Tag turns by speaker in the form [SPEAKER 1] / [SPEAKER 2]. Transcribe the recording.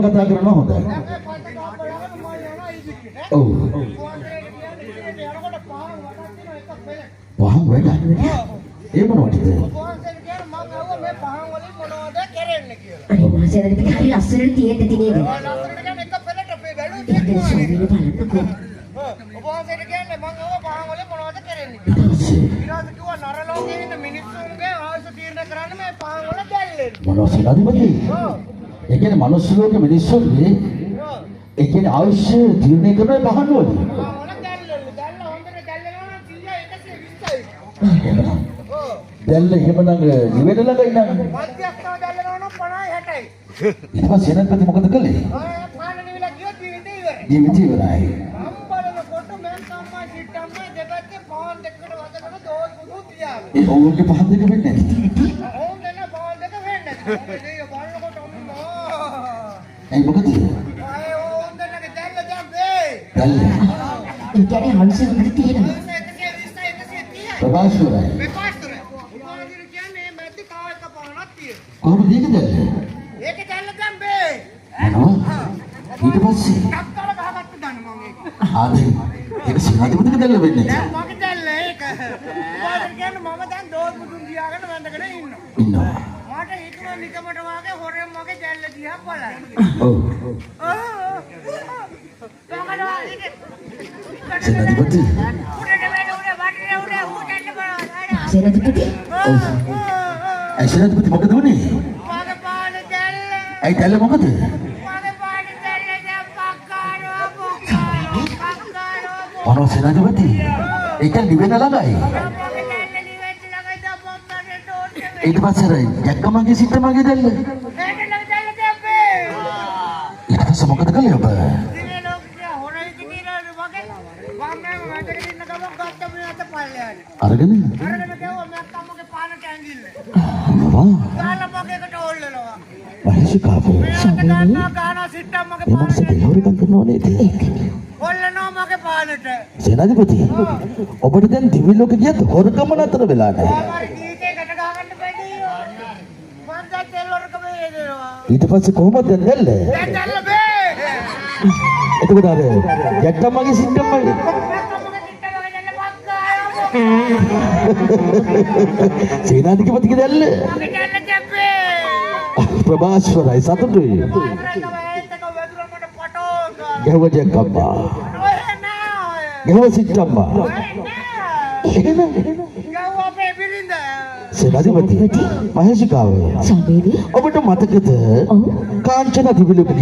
[SPEAKER 1] කතා කරනවා හොඳයි. ඔව්. පහන් වැඩ. ඒ මොනවද?
[SPEAKER 2] අනේ මාසෙන් පිට හරි ලස්සනට තියෙන්න තිනේද?
[SPEAKER 3] ලස්සනට කියන්නේ එක පෙළට අපේ බැලුවේ.
[SPEAKER 2] ඒක සෝවිල බලන්නකෝ.
[SPEAKER 3] ඔබවහන්සේට කියන්නේ මම අව පහන් වල මොනවද කරන්නේ කියලා. ඊට කිව්වා නර ලෝකේ ඉන්න මිනිස්සුන්ගේ ආයුෂ තීරණය කරන්න මේ පහන් වල දැල්ලෙන්න.
[SPEAKER 1] මොනවද සේනාධිපති? ඒ කියන්නේ මනුස්ස ලෝකෙ මිනිස්සුන්ගේ ඒ කියන්නේ ආයුෂ තීරණය කරන පහන් වල.
[SPEAKER 3] පහන් වල දැල්ලෙන්න. දැල්ල හොඳට දැල්ලෙනවා නම් 100 120යි.
[SPEAKER 1] දැල්ල එහෙමනම් නිවෙන ළඟ ඉන්න.
[SPEAKER 3] මධ්‍යස්ථාන දැල්ලෙනවා නම් 50 60යි.
[SPEAKER 1] ඊට පස්සේ සේනාධිපති මොකද කළේ?
[SPEAKER 3] පාන නිවිලා ගියොත් ජීවිතේ ඉවරයි.
[SPEAKER 1] ජීවිතය ඉවරයි.
[SPEAKER 3] අම්බලනකොට මම සම්මා සිට්ටම්මා දෙපැත්තේ පහන් දෙකකට වදකට දෝස් බුදු තියාගෙන.
[SPEAKER 1] ඒ ඕන්ගේ පහන් දෙක වෙන්නේ නැති.
[SPEAKER 3] ඕන් දෙන පහන් දෙක වෙන්නේ නැහැ. මේ බලනකොට අම්මා.
[SPEAKER 1] ඒ මොකද?
[SPEAKER 3] අය ඕන් දෙනගේ දැල්ල දැම්බේ.
[SPEAKER 1] දැල්ල.
[SPEAKER 2] ඒ කියන්නේ හංසෙ උඩ තියෙනවා.
[SPEAKER 3] 120 130යි.
[SPEAKER 1] ප්‍රභාස්වරයි.
[SPEAKER 3] මේ පාස්තරේ. උපාධිර කියන්නේ මැද්ද කායක පහනක් තියෙන.
[SPEAKER 1] කොහොමද ඒක දැල්ල?
[SPEAKER 3] ඒක දැල්ල දැම්බේ.
[SPEAKER 1] මොනවා? ඊට පස්සේ
[SPEAKER 3] ඩක්කර ගහගත්ත දන්න මම ඒක.
[SPEAKER 1] ආදී ඒක සේනාධිපතිට දැල්ල වෙන්නේ
[SPEAKER 3] දැන්
[SPEAKER 1] නැති.
[SPEAKER 3] මගේ දැල්ල ඒක. උපාධිර කියන්නේ මම දැන් දෝස් බුදුන් තියාගෙන වැඳගෙන ඉන්නවා.
[SPEAKER 1] ඉන්නවා.
[SPEAKER 3] මට හිතුණා නිකමට වාගේ හොරෙන් මගේ දැල්ල දිහා බලන්න.
[SPEAKER 1] ඔව්. සේනාධිපති.
[SPEAKER 2] සේනාධිපති
[SPEAKER 1] ඒ සේනාධිපති මොකද වුනේ? ඒ දැල්ල මොකද? මොනවා සේනාධිපති? ඒක නිවෙන ළඟයි. ඊට පස්සේ ජැක්කමගේ සිටමගේ දැල්ල. ඊට පස්සේ මොකද කළේ ඔබ? අරගෙන මහේෂිකාව එමන්ස දෙලවරිකම් කරනවා නේද? සේනාධිපති ඔබට දැන් දිවි ලෝකෙ ගියත් හොරකම නතර වෙලා නැහැ. ඊට පස්සේ කොහොමද දැන් දැල්ල? එතකොට අර ජැක්කම්මගේ සිටම්මගේ සේනාධිපතිගේ දැල්ල ප්‍රභාස්වරයි සතුටුයි. ගැහුව ජැක්කම්මා ගැහුව සිටම්මා එහෙම සේනාධිපති මහේෂිකාව
[SPEAKER 2] සමීරි
[SPEAKER 1] ඔබට මතකද කාංචන දිවි ලෝකෙ